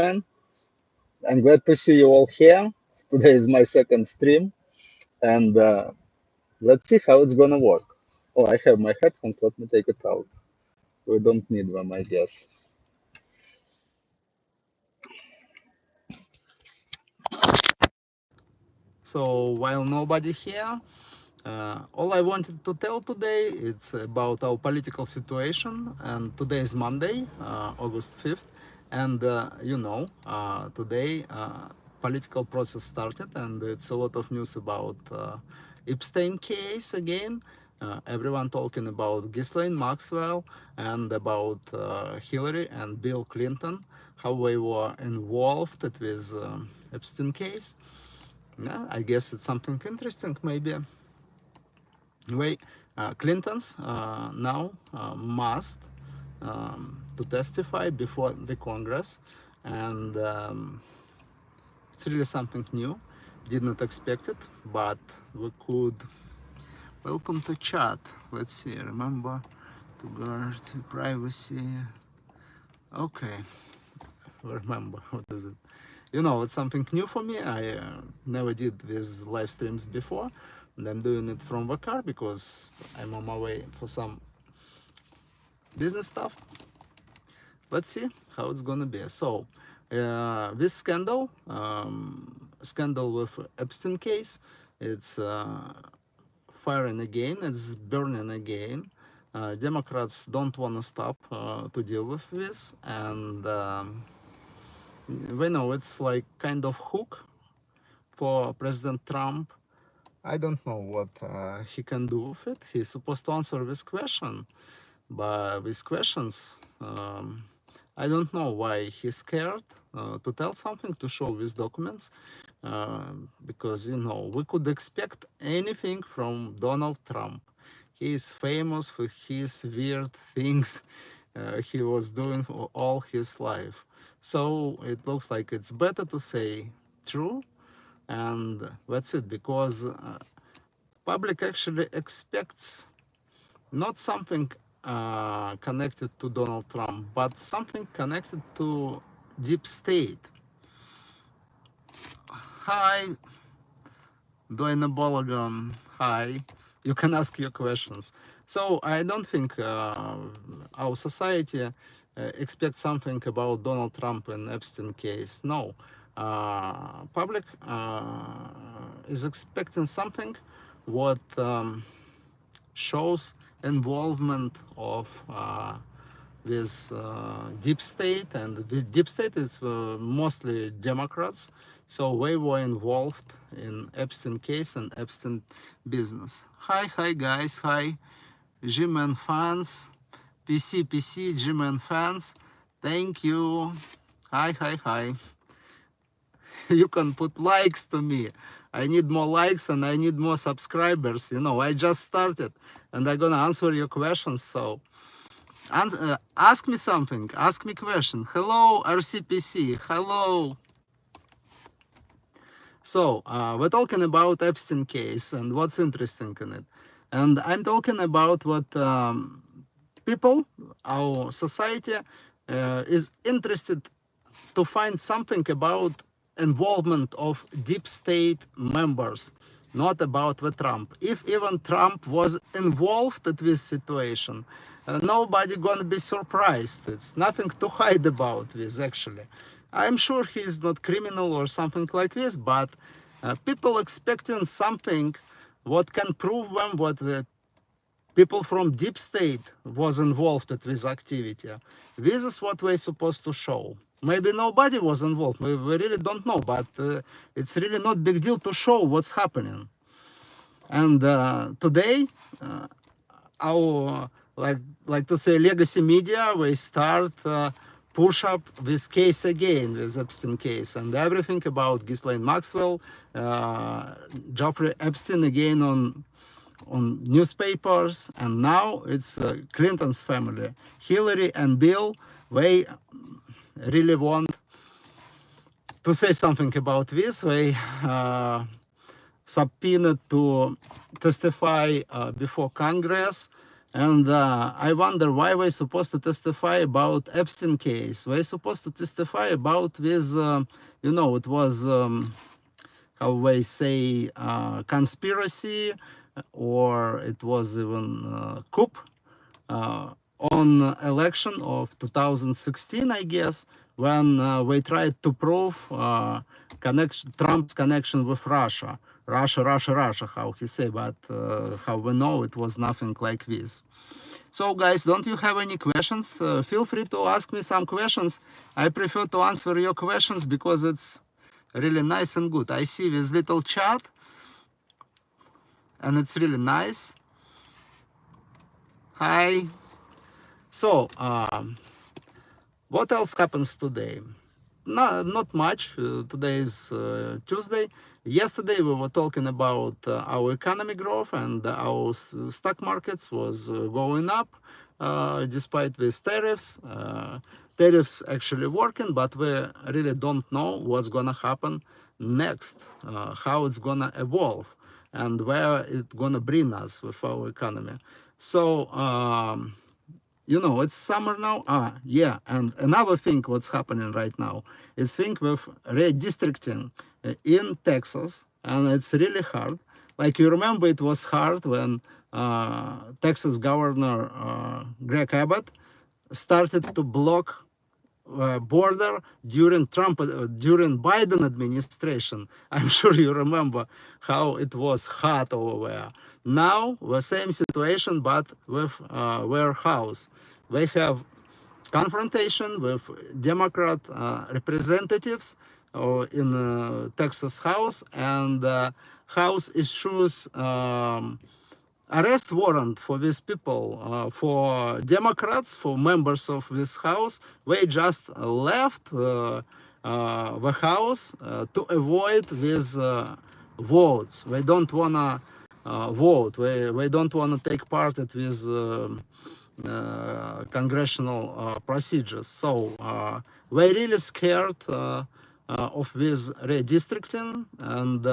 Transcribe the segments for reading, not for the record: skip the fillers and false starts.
everyone. I'm glad to see you all here. Today is my second stream, and let's see how it's gonna work. Oh, I have my headphones. Let me take it out. We don't need them, I guess. So while nobody here, all I wanted to tell today it's about our political situation. And today is Monday, August 5th, and today political process started, and it's a lot of news about Epstein case again. Everyone talking about Ghislaine Maxwell and about Hillary and Bill Clinton, how they were involved with Epstein case. Yeah, I guess it's something interesting, maybe. Anyway, Clintons now must to testify before the Congress, and it's really something new. Did not expect it, but we could. Welcome to chat. Let's see. Remember to guard privacy. Okay. Remember what is it? It's something new for me. I never did these live streams before, and I'm doing it from the car because I'm on my way for some business stuff. Let's see how it's gonna be. So this scandal with Epstein case, it's firing again, it's burning again. Democrats don't want to stop to deal with this, and we know it's like kind of hook for President Trump. I don't know what he can do with it. He's supposed to answer this question, but these questions, I don't know why he's scared to tell something, to show these documents, because we could expect anything from Donald Trump. He is famous for his weird things he was doing all his life. So it looks like it's better to say true, and that's it, because public actually expects not something connected to Donald Trump, but something connected to deep state. Hi, Doina Bologan. Hi. You can ask your questions. So I don't think our society expects something about Donald Trump and Epstein case. No. Public is expecting something what shows involvement of this deep state, and this deep state is mostly Democrats, so they were involved in Epstein case and Epstein business. Hi guys, hi G-Man fans, PC G-Man fans, thank you. Hi. You can put likes to me. I need more likes and I need more subscribers. I just started and I'm gonna answer your questions. So ask me something, ask me question. Hello RCPC, hello. So we're talking about Epstein case and what's interesting in it, and I'm talking about what people, our society is interested to find something about involvement of deep state members, not about the Trump. If even Trump was involved in this situation, nobody gonna be surprised. It's nothing to hide about this, actually. I'm sure he's not criminal or something like this, but people expecting something what can prove them what the people from deep state was involved in this activity. This is what we're supposed to show. Maybe nobody was involved, we really don't know, but it's really not big deal to show what's happening. And today, our, like to say, legacy media, we start push up this case again, this Epstein case, and everything about Ghislaine Maxwell, Jeffrey Epstein again on newspapers, and now it's Clinton's family. Hillary and Bill, they really want to say something about this. They subpoenaed to testify before Congress, And I wonder why we're supposed to testify about Epstein case. We're supposed to testify about this, it was, how we say, conspiracy, or it was even coup uh, on election of 2016, I guess, when we tried to prove Trump's connection with Russia. Russia, how he say, but how we know it was nothing like this. So guys, don't you have any questions? Feel free to ask me some questions. I prefer to answer your questions because it's really nice and good. I see this little chat and it's really nice. Hi. So, what else happens today? No, not much. Today is Tuesday. Yesterday we were talking about our economy growth, and our stock markets was going up despite these tariffs. Tariffs actually working, but we really don't know what's gonna happen next, how it's gonna evolve, and where it's gonna bring us with our economy. So. It's summer now. Yeah, and another thing what's happening right now is thing with redistricting in Texas, and it's really hard. Like you remember, it was hard when Texas Governor Greg Abbott started to block border during Biden administration. I'm sure you remember how it was hot over there. Now the same situation, but with warehouse. They have confrontation with Democrat representatives in Texas House, and House issues arrest warrant for these people, for Democrats, for members of this House. They just left the House to avoid these votes. They don't wanna vote. They don't wanna take part in these congressional procedures. So we're really scared of this redistricting, and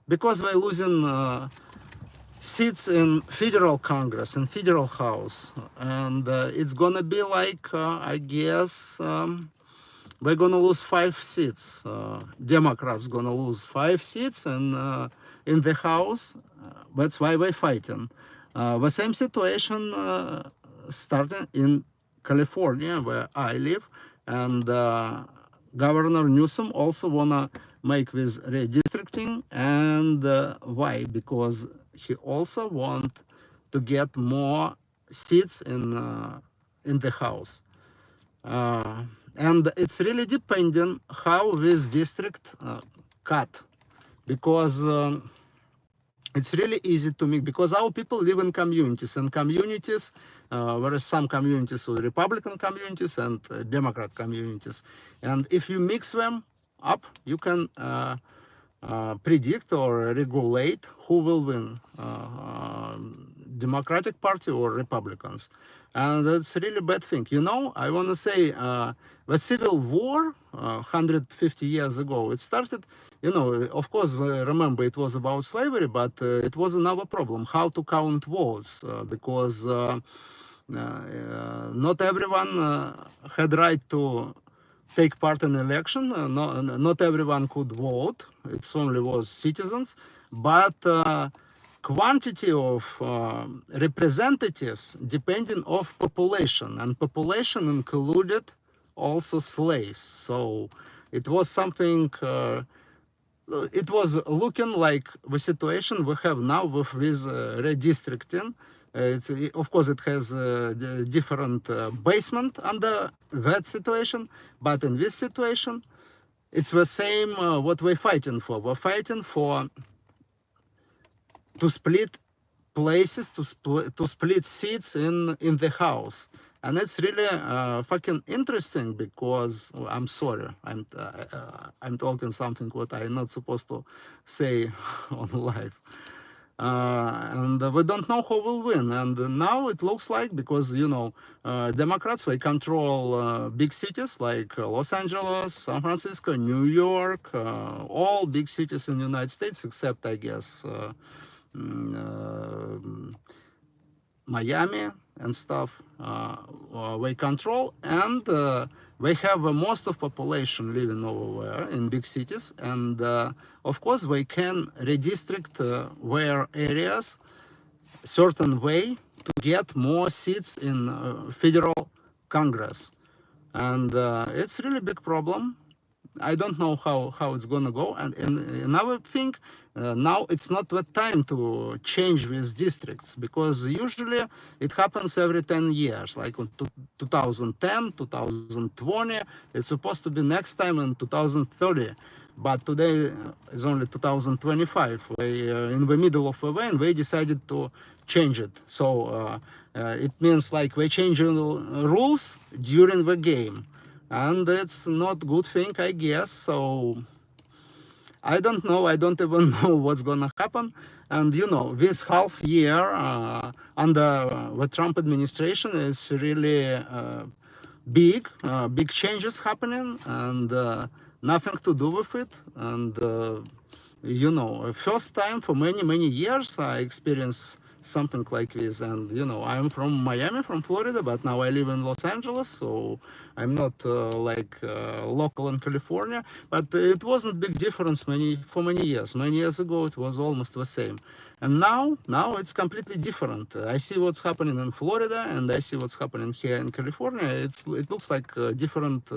because we're losing seats in federal Congress and federal House, and it's gonna be like I guess we're gonna lose 5 seats. Democrats gonna lose 5 seats in the House. That's why we're fighting. The same situation starting in California, where I live, and Governor Newsom also wanna make this redistricting. And why? Because he also want to get more seats in the House. Uh, and it's really depending how this district cut, because it's really easy to make, because our people live in communities, and communities, there are some communities with Republican communities and Democrat communities, and if you mix them up, you can predict or regulate who will win, Democratic Party or Republicans. And that's a really bad thing. I want to say the Civil War 150 years ago, it started, of course, remember it was about slavery, but it was another problem, how to count votes, because not everyone had right to take part in election. Not everyone could vote. It only was citizens, but quantity of representatives depending of population, and population included also slaves. So it was something. It was looking like the situation we have now with this redistricting. Of course, it has a different basement under that situation, but in this situation, it's the same what we're fighting for. We're fighting for to split places, to split seats in the House. And it's really fucking interesting, because I'm sorry, I'm talking something what I'm not supposed to say on live. And we don't know who will win. And now it looks like, because Democrats, they control big cities like Los Angeles, San Francisco, New York, all big cities in the United States, except I guess mm, Miami and stuff, we control, and we have most of population living over there in big cities, and of course we can redistrict where areas certain way to get more seats in federal Congress, and it's really big problem. I don't know how it's gonna go. And another thing, now it's not the time to change these districts, because usually it happens every 10 years, like in 2010, 2020. It's supposed to be next time in 2030. But today is only 2025. We in the middle of the way, and we decided to change it. So it means like we changing rules during the game, and it's not good thing, I guess. So I don't know, I don't even know what's gonna happen. And this half year under the Trump administration is really big changes happening, and nothing to do with it. And first time for many years I experienced something like this. And I'm from Miami, from Florida, but now I live in Los Angeles, so I'm not like local in California. But it wasn't big difference for many years. Many years ago it was almost the same, and now it's completely different. I see what's happening in Florida, and I see what's happening here in California. It looks like different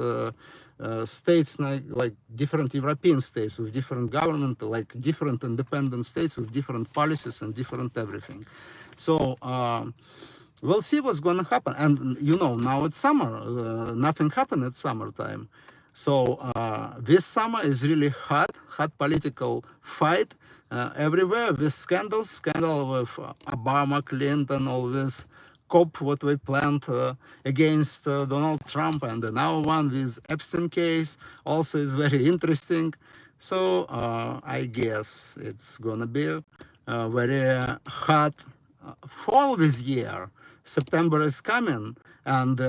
states, like different European states with different government, like different independent states with different policies and different everything. So we'll see what's going to happen. And now it's summer. Nothing happened at summertime. So this summer is really hot political fight everywhere, with scandal with Obama, Clinton, all this COP, what we planned against Donald Trump, and now one with Epstein case also is very interesting. So I guess it's gonna be very hot fall this year. September is coming, and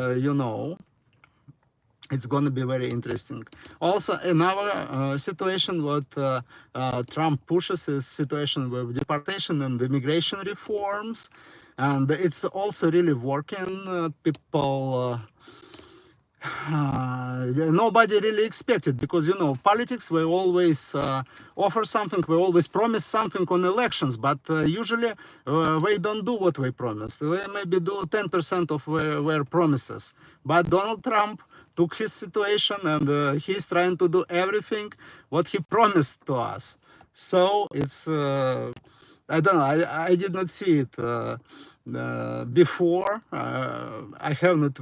it's going to be very interesting. Also, another situation what Trump pushes is situation with deportation and immigration reforms, and it's also really working. People. Nobody really expected, because politics, we always offer something, we always promise something on elections, but usually we don't do what we promised. We maybe do 10% of their promises. But Donald Trump took his situation, and he's trying to do everything what he promised to us. So it's I don't know. I did not see it before. I have not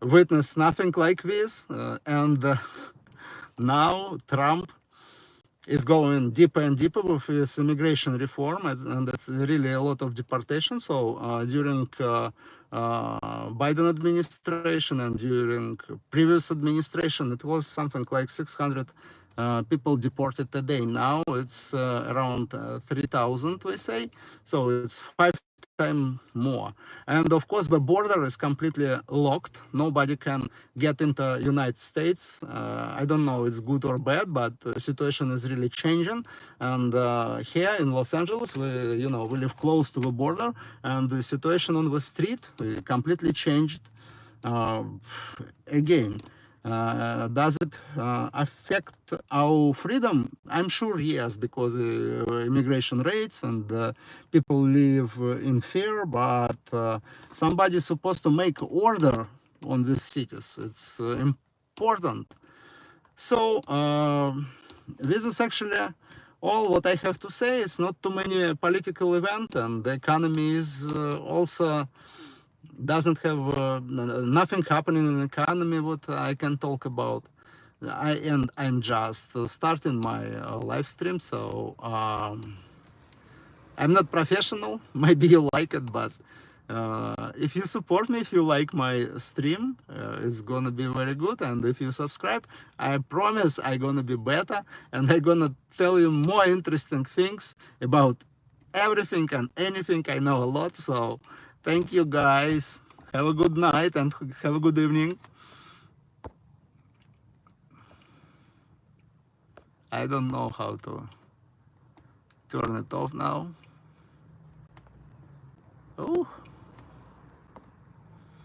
witnessed nothing like this, and now Trump is going deeper and deeper with his immigration reform, and it's really a lot of deportation. So during Biden administration and during previous administration, it was something like 600 people deported a day. Now it's around 3,000, we say. So it's 5 times more. And of course, the border is completely locked. Nobody can get into United States. I don't know it's good or bad, but the situation is really changing. And here in Los Angeles, we live close to the border, and the situation on the street completely changed. Uh, Again, does it affect our freedom? I'm sure yes, because immigration rates, and people live in fear. But somebody's supposed to make order on these cities. It's important. So this is actually all what I have to say. It's not too many political event, and the economy is also doesn't have nothing happening in the economy what I can talk about. I'm just starting my live stream, so I'm not professional. Maybe you like it, but if you support me, if you like my stream, it's gonna be very good. And if you subscribe, I promise I'm gonna be better, and I'm gonna tell you more interesting things about everything and anything. I know a lot. So thank you guys. Have a good night and have a good evening. I don't know how to turn it off now. Oh,